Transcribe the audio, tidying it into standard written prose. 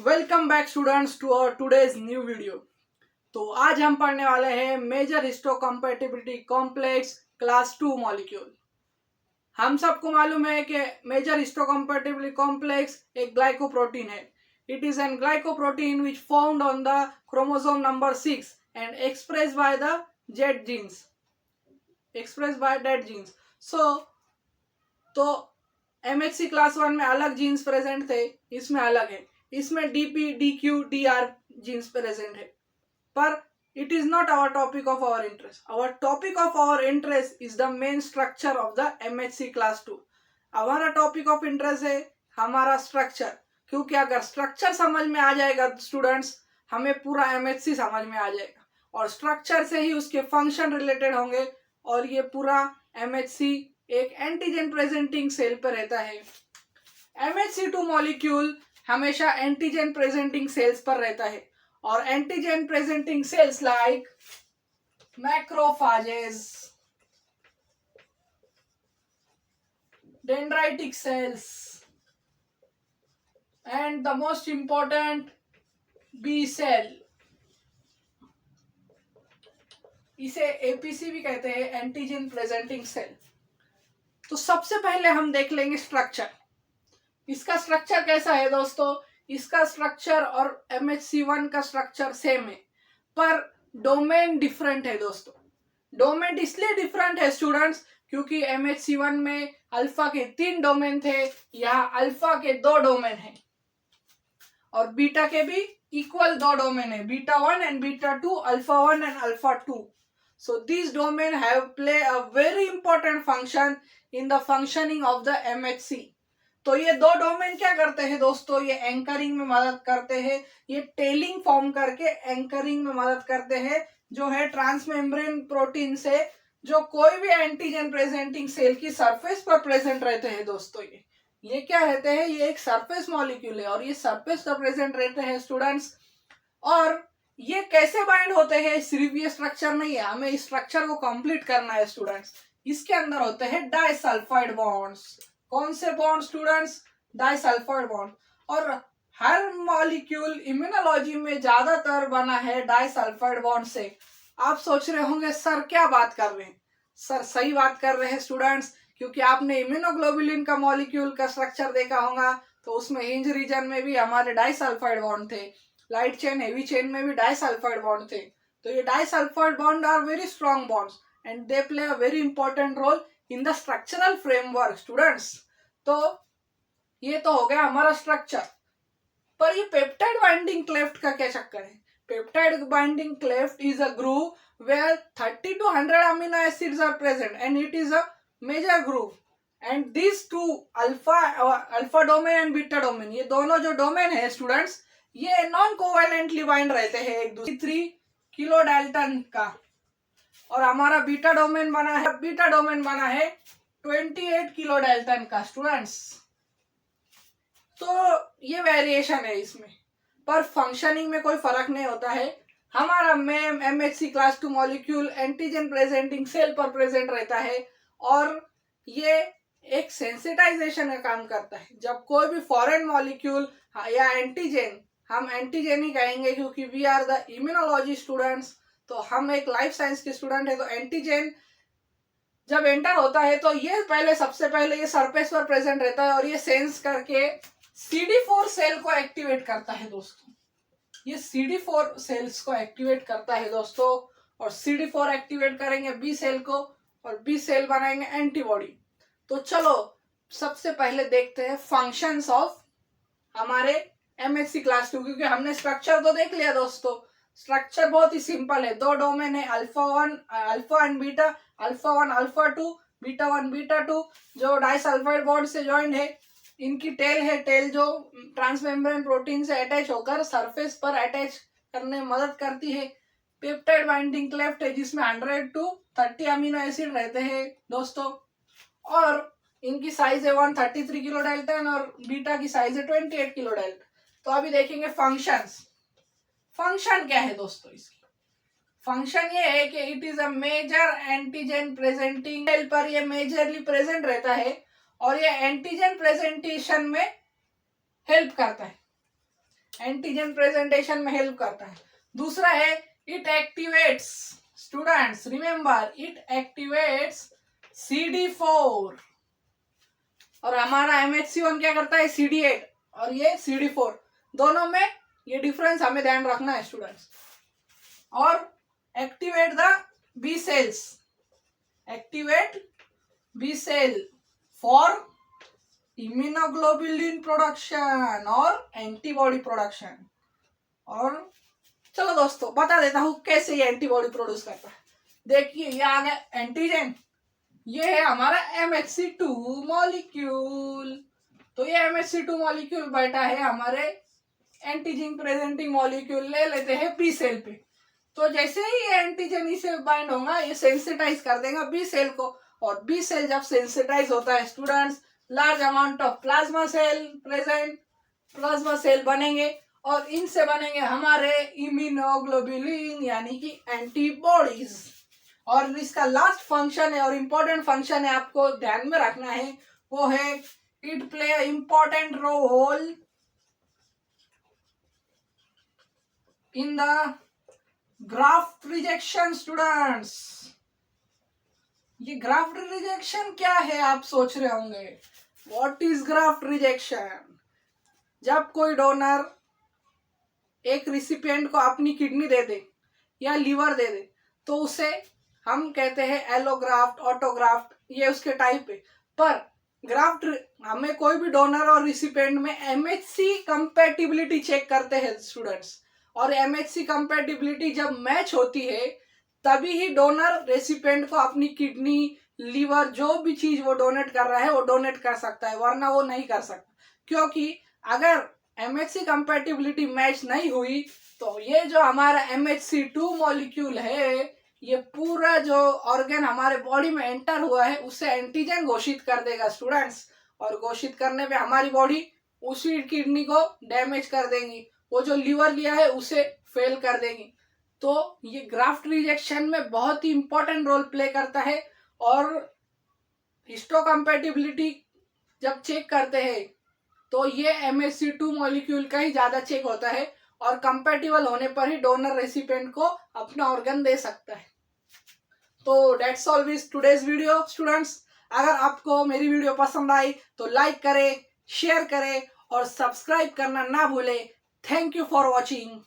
Welcome back students to our today's new video. तो आज हम पढ़ने वाले हैं major histocompatibility complex class 2 molecule. हम सबको मालूम है कि मेजर हिस्टोकम्पैटिबिलिटी कॉम्प्लेक्स एक ग्लाइकोप्रोटीन है। It is an glycoprotein which found on the chromosome number 6 and expressed by the zed genes तो MHC क्लास 1 में अलग जीन्स प्रेजेंट थे, इसमें अलग है। इसमें DP, DQ, DR genes present है, पर it is not our topic of our interest. Our topic of our interest is the main structure of the MHC class 2। हमारा टॉपिक ऑफ इंटरेस्ट है हमारा स्ट्रक्चर, क्योंकि अगर स्ट्रक्चर समझ में आ जाएगा स्टूडेंट्स, हमें पूरा MHC समझ में आ जाएगा और स्ट्रक्चर से ही उसके फंक्शन रिलेटेड होंगे। और ये पूरा MHC एक एंटीजन प्रेजेंटिंग सेल पर रहता है। MHC2 मॉलिक्यूल हमेशा एंटीजन प्रेजेंटिंग सेल्स पर रहता है, और antigen presenting cells like macrophages, dendritic cells and the most important B cell, इसे APC भी कहते हैं, एंटीजन प्रेजेंटिंग सेल। तो सबसे पहले हम देख लेंगे स्ट्रक्चर। इसका स्ट्रक्चर कैसा है दोस्तों? इसका स्ट्रक्चर और MHC1 का स्ट्रक्चर सेम है, पर डोमेन डिफरेंट है दोस्तों। डोमेन इसलिए डिफरेंट है स्टूडेंट्स क्योंकि MHC1 में अल्फा के 3 डोमेन थे, यहाँ अल्फा के 2 डोमेन है, और बीटा के भी इक्वल 2 डोमेन है, beta 1 and beta 2, alpha 1 and alpha 2। So these domain have play a very important function in the functioning of the MHC। तो ये 2 डोमेन क्या करते हैं दोस्तों? ये एंकरिंग में मदद करते हैं, ये टेलिंग फॉर्म करके एंकरिंग में मदद करते हैं, जो है ट्रांसमेम्ब्रेन प्रोटीन से जो कोई भी एंटीजन प्रेजेंटिंग सेल की सरफेस पर प्रेजेंट रहते हैं दोस्तों। ये क्या रहते हैं? ये एक सरफेस मॉलिक्यूल है और ये सरफेस पर प्रेजेंट रहते हैं स्टूडेंट्स। और ये कैसे बाइंड होते हैं? सिर्फ ये स्ट्रक्चर नहीं है, हमें इस स्ट्रक्चर को कंप्लीट करना है स्टूडेंट्स। इसके अंदर होते हैं डाइसल्फाइड बॉन्ड्स। कौन से बॉन्ड स्टूडेंट्स? Disulphide bond. और हर मॉलिक्यूल इम्यूनोलॉजी में ज्यादातर बना है डाइसल्फाइड बॉन्ड से। आप सोच रहे होंगे सर क्या बात कर रहे हैं? सर सही बात कर रहे हैं स्टूडेंट्स, क्योंकि आपने इम्यूनोग्लोबुलिन का मॉलिक्यूल का स्ट्रक्चर देखा होगा, तो उसमें हिंज रीजन में भी हमारे डाइसल्फाइड बॉन्ड थे, लाइट चेन हेवी चेन में भी डाइसल्फाइड बॉन्ड थे। तो ये disulphide bond are very strong bonds and they play a very important role in the structural framework students. तो ये तो हो गया हमारा स्ट्रक्चर, पर ये पेप्टाइड बाइंडिंग क्लेफ्ट का क्या चक्कर है? Peptide binding cleft is a groove where 30 to 100 amino acids are present and it is a major groove. And this two alpha domain and beta domain, ये दोनों जो डोमेन है स्टूडेंट्स, ये non covalently bind रहते हैं एक दूसरे 3 kilo Dalton का। और हमारा बीटा डोमेन बना है 28 किलो डाल्टन का स्टूडेंट्स। तो ये वेरिएशन है इसमें, पर फंक्शनिंग में कोई फर्क नहीं होता है। हमारा main MHC class 2 molecule antigen presenting cell पर प्रेजेंट रहता है, और ये एक सेंसिटाइजेशन का काम करता है। जब कोई भी फॉरेन मॉलिक्यूल या एंटीजन, हम एंटीजन ही कहेंगे क्योंकि we are the immunology students, तो हम एक लाइफ साइंस के स्टूडेंट है। तो एंटीजन जब एंटर होता है तो ये सबसे पहले ये सरफेस पर प्रेजेंट रहता है, और ये सेंस करके CD4 सेल को एक्टिवेट करता है दोस्तों। ये CD4 सेल्स को एक्टिवेट करता है दोस्तों, और CD4 एक्टिवेट करेंगे B सेल को, और B सेल बनाएंगे एंटीबॉडी। तो चलो सबसे पहले देखते हैं फंक्शंस ऑफ हमारे MHC क्लास 2, क्योंकि हमने स्ट्रक्चर तो देख लिया दोस्तों। स्ट्रक्चर बहुत ही सिंपल है, 2 डोमेन है, alpha and beta, alpha 1 alpha 2, beta 1 beta 2, जो डाइसल्फाइड बॉन्ड से ज्वाइंट है। इनकी टेल है, टेल जो ट्रांसमेम्ब्रेन प्रोटीन से अटैच होकर सरफेस पर अटैच करने में मदद करती है। पेप्टाइड बाइंडिंग क्लेफ्ट है जिसमें 100 to 30 अमीनो एसिड रहते हैं दोस्तों, और इनकी साइज है 133 किलो डाल्टन और बीटा की साइज है 28 किलो डाल्टन। तो अभी देखेंगे फंक्शंस। फंक्शन क्या है दोस्तों? इसकी फंक्शन ये है कि it is a major antigen presenting cell पर ये मेजरली प्रेजेंट रहता है, और ये एंटीजन प्रेजेंटेशन में हेल्प करता है। एंटीजन प्रेजेंटेशन में हेल्प करता है। दूसरा है it activates, students remember it activates CD4 और हमारा MHC1 क्या करता है CD8 और ये CD4, दोनों में ये डिफरेंस हमें ध्यान रखना है स्टूडेंट्स। और activate the B cells, activate B cell for immunoglobulin production और एंटीबॉडी प्रोडक्शन। और चलो दोस्तों बता देता हूं कैसे ये एंटीबॉडी प्रोड्यूस करता है। देखिए ये आ गया एंटीजन, ये है हमारा MHC2 मॉलिक्यूल। तो ये MHC2 मॉलिक्यूल बैठा है हमारे एंटीजन प्रेजेंटिंग मॉलिक्यूल, ले लेते हैं बी सेल पे। तो जैसे ही ये एंटीजन इसे बाइंड होगा ये सेंसिटाइज कर देगा बी सेल को, और बी सेल जब सेंसिटाइज होता है students, large amount of plasma cell present, plasma cell बनेंगे और इनसे बनेंगे हमारे इम्यूनोग्लोबुलिन यानी कि एंटीबॉडीज। और इसका लास्ट फंक्शन है और इम्पोर्टेंट फंक्शन है, आपको ध्यान में रखना है, वो है it play a important role in the graft rejection. Students ये ग्राफ्ट रिजेक्शन क्या है आप सोच रहे होंगे, व्हाट इज ग्राफ्ट रिजेक्शन? जब कोई डोनर एक रिसिपिएंट को अपनी किडनी दे दे या लीवर दे दे तो उसे हम कहते हैं एलोग्राफ्ट, ऑटोग्राफ्ट, ये उसके टाइप है। पर ग्राफ्ट हमें कोई भी डोनर और रिसिपिएंट में MHC कंपैटिबिलिटी चेक करते हैं स्टूडेंट्स, और MHC कंपैटिबिलिटी जब मैच होती है तभी ही डोनर रेसिपिएंट को अपनी किडनी, लीवर, जो भी चीज वो डोनेट कर रहा है वो डोनेट कर सकता है, वरना वो नहीं कर सकता। क्योंकि अगर MHC कंपैटिबिलिटी मैच नहीं हुई तो ये जो हमारा MHC2 मॉलिक्यूल है ये पूरा जो ऑर्गन हमारे बॉडी में एंटर हुआ है उसे एंटीजन घोषित कर देगा स्टूडेंट्स, और घोषित करने पे हमारी बॉडी उसी किडनी को डैमेज कर देगी, वो जो लीवर लिया है उसे फेल कर देगी। तो ये ग्राफ्ट रिजेक्शन में बहुत ही इंपॉर्टेंट रोल प्ले करता है। और हिस्टोकम्पैटिबिलिटी जब चेक करते हैं तो ये MHC2 मॉलिक्यूल का ही ज्यादा चेक होता है, और कंपैटिबल होने पर ही डोनर रेसिपिएंट को अपना ऑर्गन दे सकता है। तो that's all with today's video students. अगर आपको मेरी वीडियो पसंद आई तो लाइक करें, शेयर करें और सब्सक्राइब करना ना भूलें। Thank you for watching.